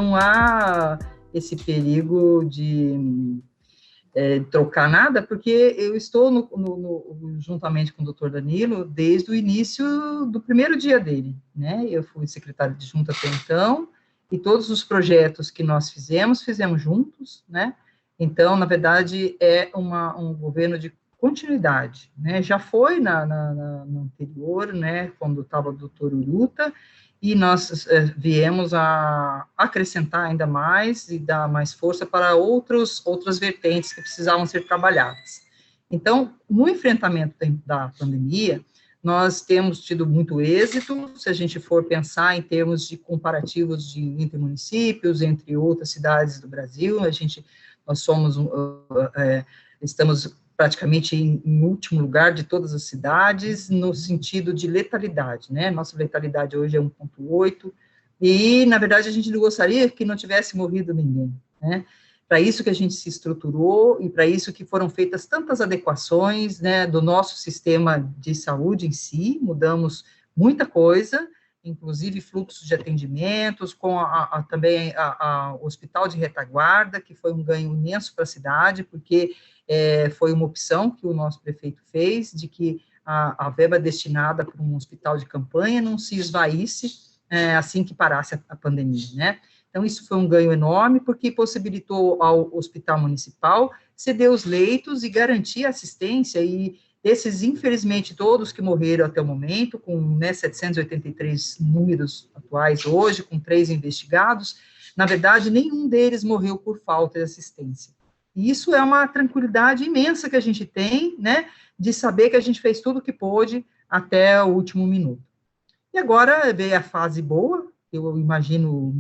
não há esse perigo de trocar nada, porque eu estou juntamente com o doutor Danilo desde o início do primeiro dia dele, né? Eu fui secretária de junta até então, e todos os projetos que nós fizemos juntos, né? Então, na verdade, é um governo de continuidade, né? Já foi no anterior, né, quando estava o doutor Uruta, e nós viemos a acrescentar ainda mais e dar mais força para outras vertentes que precisavam ser trabalhadas. Então, no enfrentamento da pandemia, nós temos tido muito êxito, se a gente for pensar em termos de comparativos entre municípios, entre outras cidades do Brasil, nós estamos praticamente em último lugar de todas as cidades, no sentido de letalidade, né? Nossa letalidade hoje é 1,8, e, na verdade, a gente não gostaria que não tivesse morrido ninguém, né? Para isso que a gente se estruturou, e para isso que foram feitas tantas adequações, né, do nosso sistema de saúde em si, mudamos muita coisa, inclusive fluxos de atendimentos, com também o hospital de retaguarda, que foi um ganho imenso para a cidade, porque foi uma opção que o nosso prefeito fez, de que a verba destinada para um hospital de campanha não se esvaísse assim que parasse a pandemia, né? Então, isso foi um ganho enorme, porque possibilitou ao hospital municipal ceder os leitos e garantir assistência, e esses, infelizmente, todos que morreram até o momento, com 783 números atuais hoje, com 3 investigados, na verdade, nenhum deles morreu por falta de assistência. E isso é uma tranquilidade imensa que a gente tem, né, de saber que a gente fez tudo o que pôde até o último minuto. E agora veio a fase boa, eu imagino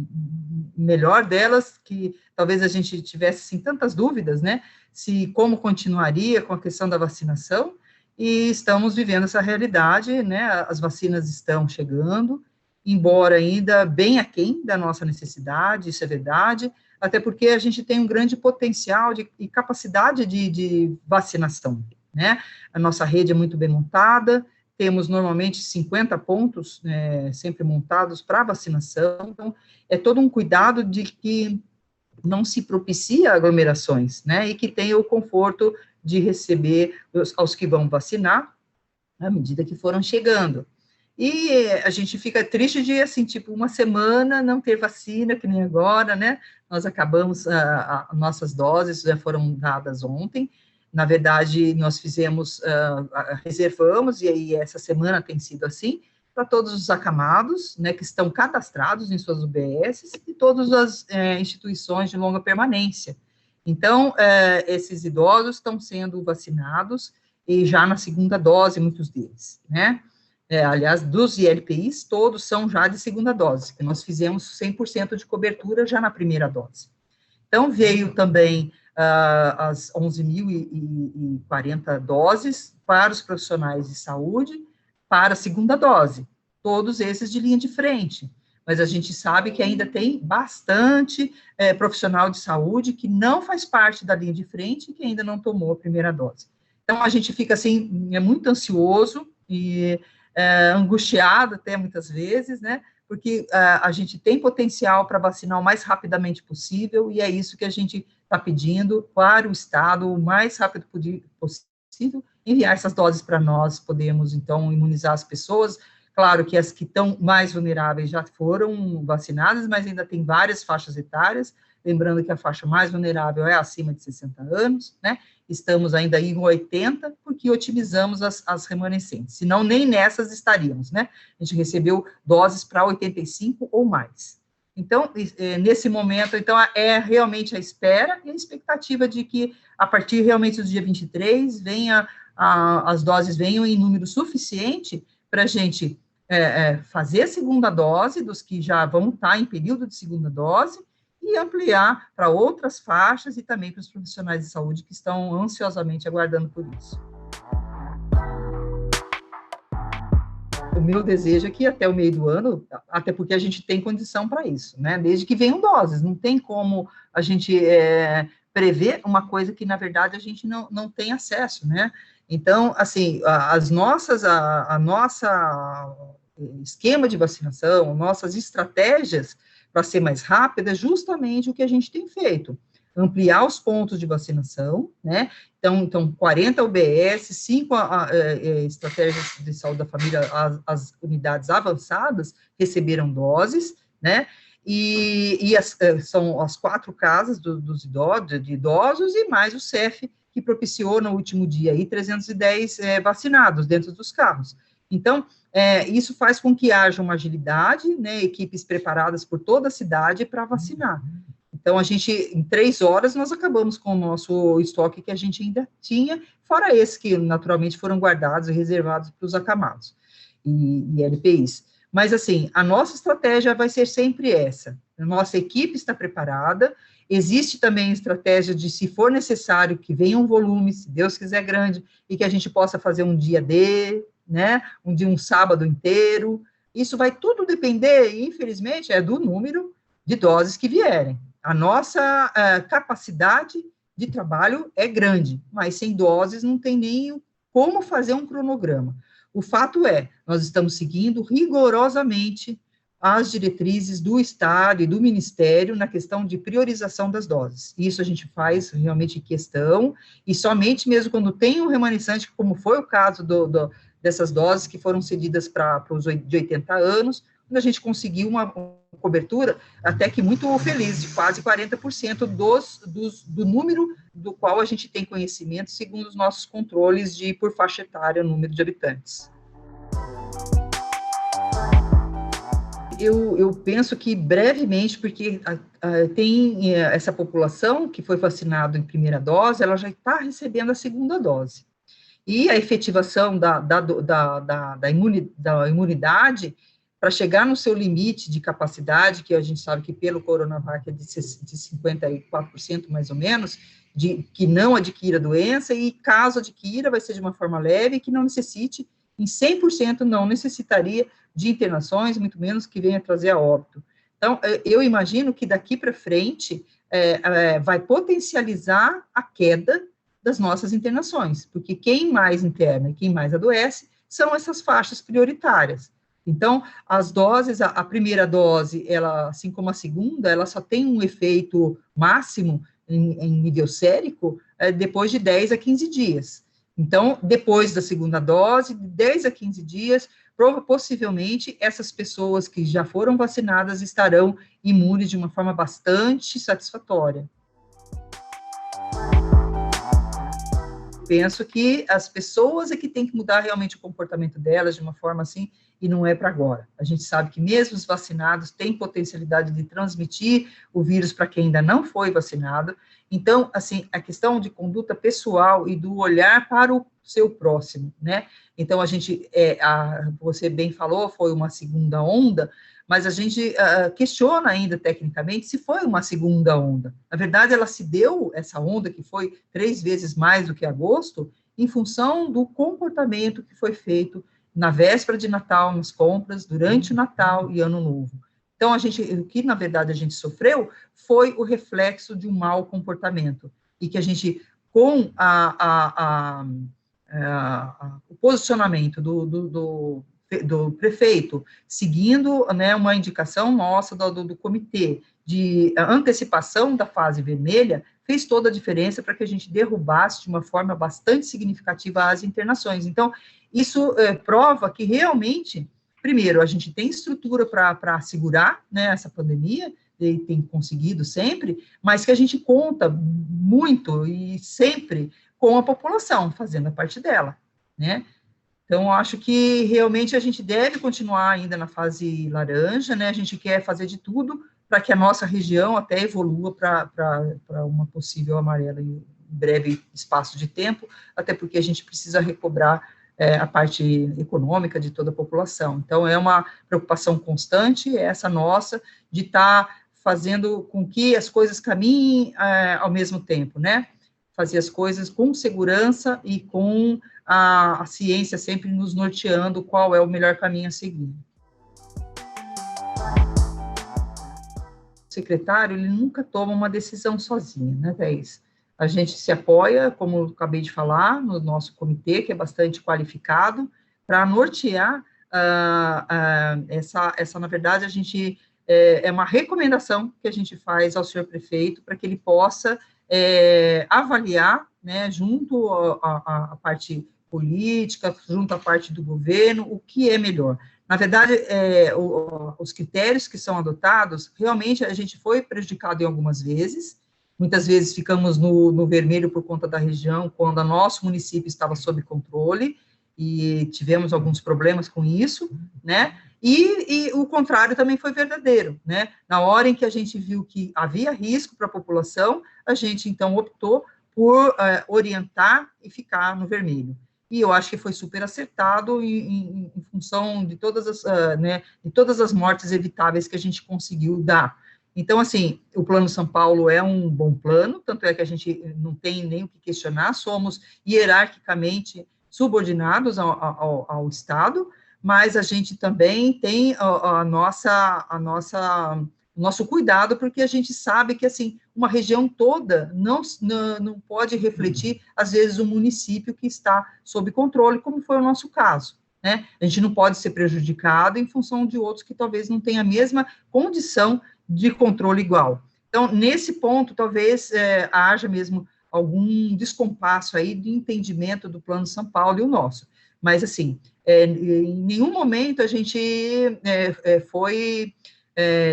melhor delas, que talvez a gente tivesse, assim, tantas dúvidas, né, se como continuaria com a questão da vacinação, e estamos vivendo essa realidade, né, as vacinas estão chegando, embora ainda bem aquém da nossa necessidade, isso é verdade, até porque a gente tem um grande potencial e capacidade de vacinação, né, a nossa rede é muito bem montada, temos normalmente 50 pontos sempre montados para vacinação, então é todo um cuidado de que não se propicia aglomerações, né, e que tenha o conforto de receber aos que vão vacinar, à medida que foram chegando. E a gente fica triste de, assim, tipo, uma semana não ter vacina, que nem agora, né, nós acabamos, nossas doses já foram dadas ontem, na verdade, nós reservamos, e aí essa semana tem sido assim, para todos os acamados, né, que estão cadastrados em suas UBSs, e todas as instituições de longa permanência. Então, esses idosos estão sendo vacinados, e já na segunda dose, muitos deles, né? Aliás, dos ILPIs, todos são já de segunda dose, que nós fizemos 100% de cobertura já na primeira dose. Então, veio também as 11.040 doses para os profissionais de saúde, para a segunda dose, todos esses de linha de frente, mas a gente sabe que ainda tem bastante profissional de saúde que não faz parte da linha de frente e que ainda não tomou a primeira dose. Então, a gente fica, assim, muito ansioso e angustiado até muitas vezes, né, porque a gente tem potencial para vacinar o mais rapidamente possível, e é isso que a gente está pedindo para o Estado, o mais rápido possível, enviar essas doses para nós podermos, então, imunizar as pessoas. Claro que as que estão mais vulneráveis já foram vacinadas, mas ainda tem várias faixas etárias, lembrando que a faixa mais vulnerável é acima de 60 anos, né, estamos ainda em 80, porque otimizamos as remanescentes, senão nem nessas estaríamos, né, a gente recebeu doses para 85 ou mais. Então, nesse momento, então, é realmente a espera e a expectativa de que, a partir realmente do dia 23, as doses venham em número suficiente para a gente fazer a segunda dose dos que já vão estar em período de segunda dose, e ampliar para outras faixas e também para os profissionais de saúde que estão ansiosamente aguardando por isso. O meu desejo é que até o meio do ano, até porque a gente tem condição para isso, né? Desde que venham doses, não tem como a gente prever uma coisa que, na verdade, a gente não tem acesso, né? Então, assim, a nossa esquema de vacinação, nossas estratégias para ser mais rápida, é justamente o que a gente tem feito. Ampliar os pontos de vacinação, né? Então 40 UBS, 5 estratégias de saúde da família, as unidades avançadas receberam doses, né? São as 4 casas dos idosos e mais o CEF, que propiciou no último dia aí 310 vacinados dentro dos carros. Então, isso faz com que haja uma agilidade, né? Equipes preparadas por toda a cidade para vacinar. Então, em 3 horas, nós acabamos com o nosso estoque que a gente ainda tinha, fora esses que, naturalmente, foram guardados e reservados para os acamados e LPIs. Mas, assim, a nossa estratégia vai ser sempre essa. A nossa equipe está preparada, existe também a estratégia de, se for necessário, que venha um volume, se Deus quiser grande, e que a gente possa fazer um dia né, um sábado inteiro. Isso vai tudo depender, infelizmente, do número de doses que vierem. A nossa capacidade de trabalho é grande, mas sem doses não tem nem como fazer um cronograma. O fato nós estamos seguindo rigorosamente as diretrizes do Estado e do Ministério na questão de priorização das doses. Isso a gente faz realmente questão, e somente mesmo quando tem um remanescente, como foi o caso dessas doses que foram cedidas para os de 80 anos, quando a gente conseguiu uma cobertura até que muito feliz, de quase 40% do número do qual a gente tem conhecimento, segundo os nossos controles por faixa etária, número de habitantes. Eu penso que brevemente, porque tem essa população que foi vacinada em primeira dose, ela já está recebendo a segunda dose. E a efetivação da imunidade, para chegar no seu limite de capacidade, que a gente sabe que pelo Coronavac é de 54% mais ou menos, que não adquira doença, e caso adquira, vai ser de uma forma leve, que não necessite, em 100% não necessitaria de internações, muito menos que venha trazer a óbito. Então, eu imagino que daqui para frente vai potencializar a queda das nossas internações, porque quem mais interna e quem mais adoece são essas faixas prioritárias. Então, as doses, a primeira dose, ela, assim como a segunda, ela só tem um efeito máximo em nível sérico depois de 10 a 15 dias. Então, depois da segunda dose, de 10 a 15 dias, possivelmente essas pessoas que já foram vacinadas estarão imunes de uma forma bastante satisfatória. Penso que as pessoas é que têm que mudar realmente o comportamento delas de uma forma assim, e não é para agora. A gente sabe que mesmo os vacinados têm potencialidade de transmitir o vírus para quem ainda não foi vacinado. Então, assim, a questão de conduta pessoal e do olhar para o seu próximo, né? Então, você bem falou, foi uma segunda onda, mas a gente questiona ainda tecnicamente se foi uma segunda onda. Na verdade, ela se deu, essa onda que foi 3 vezes mais do que agosto, em função do comportamento que foi feito na véspera de Natal, nas compras, durante o Natal e Ano Novo. Então, o que, na verdade, a gente sofreu foi o reflexo de um mau comportamento, e que a gente, com o posicionamento do prefeito, seguindo, né, uma indicação nossa do comitê de antecipação da fase vermelha, fez toda a diferença para que a gente derrubasse de uma forma bastante significativa as internações. Então, isso prova que realmente, primeiro, a gente tem estrutura para segurar, né, essa pandemia, e tem conseguido sempre, mas que a gente conta muito e sempre com a população, fazendo a parte dela, né? Então, acho que realmente a gente deve continuar ainda na fase laranja, né? A gente quer fazer de tudo para que a nossa região até evolua para uma possível amarela em breve espaço de tempo, até porque a gente precisa recobrar a parte econômica de toda a população. Então, é uma preocupação constante, essa nossa, de estar fazendo com que as coisas caminhem ao mesmo tempo, né? Fazer as coisas com segurança e com a ciência sempre nos norteando qual é o melhor caminho a seguir. O secretário, ele nunca toma uma decisão sozinho, né, Thais? A gente se apoia, como eu acabei de falar, no nosso comitê, que é bastante qualificado, para nortear essa, na verdade, a gente é uma recomendação que a gente faz ao senhor prefeito para que ele possa avaliar, né, junto à parte política, junto à parte do governo, o que é melhor. Na verdade, os critérios que são adotados, realmente a gente foi prejudicado em algumas vezes, muitas vezes ficamos no vermelho por conta da região, quando o nosso município estava sob controle, e tivemos alguns problemas com isso, né? E o contrário também foi verdadeiro, né? Na hora em que a gente viu que havia risco para a população, a gente, então, optou por orientar e ficar no vermelho. E eu acho que foi super acertado em função de todas as mortes evitáveis que a gente conseguiu dar. Então, assim, o Plano São Paulo é um bom plano, tanto é que a gente não tem nem o que questionar, somos hierarquicamente subordinados ao Estado, mas a gente também tem o nosso cuidado, porque a gente sabe que, assim, uma região toda não pode refletir, às vezes, um município que está sob controle, como foi o nosso caso, né? A gente não pode ser prejudicado em função de outros que talvez não tenham a mesma condição de controle igual. Então, nesse ponto, talvez haja mesmo algum descompasso aí de entendimento do Plano São Paulo e o nosso. Mas, assim, em nenhum momento a gente foi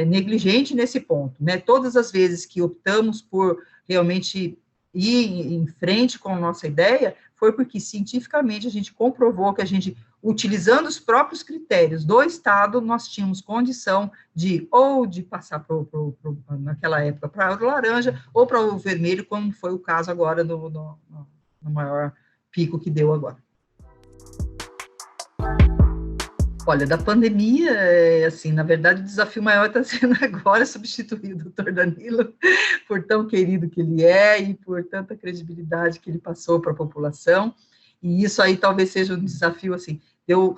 negligente nesse ponto, né? Todas as vezes que optamos por realmente ir em frente com a nossa ideia, foi porque cientificamente a gente comprovou que a gente, utilizando os próprios critérios do Estado, nós tínhamos condição de passar naquela época para o laranja ou para o vermelho, como foi o caso agora no maior pico que deu agora. Olha, da pandemia, assim, na verdade, o desafio maior está sendo agora substituir o doutor Danilo, por tão querido que ele é e por tanta credibilidade que ele passou para a população, e isso aí talvez seja um desafio, assim, eu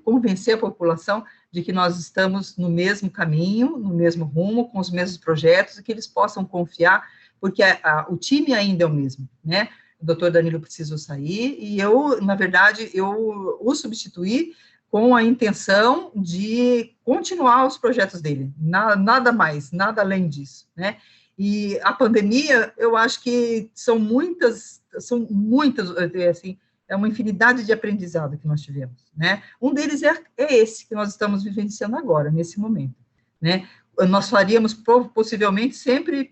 convencer a população de que nós estamos no mesmo caminho, no mesmo rumo, com os mesmos projetos, e que eles possam confiar, porque o time ainda é o mesmo, né? O doutor Danilo precisou sair, e eu, na verdade, eu o substituí com a intenção de continuar os projetos dele, nada mais, nada além disso, né? E a pandemia, eu acho que são muitas, assim, é uma infinidade de aprendizado que nós tivemos, né? Um deles é esse que nós estamos vivenciando agora, nesse momento, né? Nós faríamos, possivelmente, sempre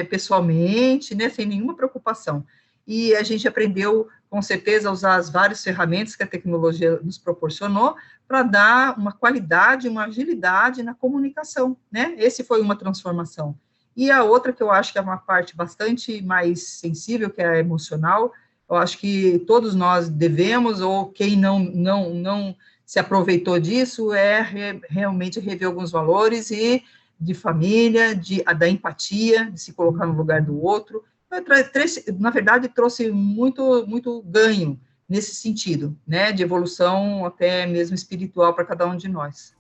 pessoalmente, né, sem nenhuma preocupação. E a gente aprendeu, com certeza, a usar as várias ferramentas que a tecnologia nos proporcionou para dar uma qualidade, uma agilidade na comunicação, né? Esse foi uma transformação. E a outra, que eu acho que é uma parte bastante mais sensível, que é a emocional, eu acho que todos nós devemos, ou quem não se aproveitou disso, realmente rever alguns valores e de família, da empatia, de se colocar no lugar do outro. Na verdade, trouxe muito ganho nesse sentido, né, de evolução até mesmo espiritual para cada um de nós.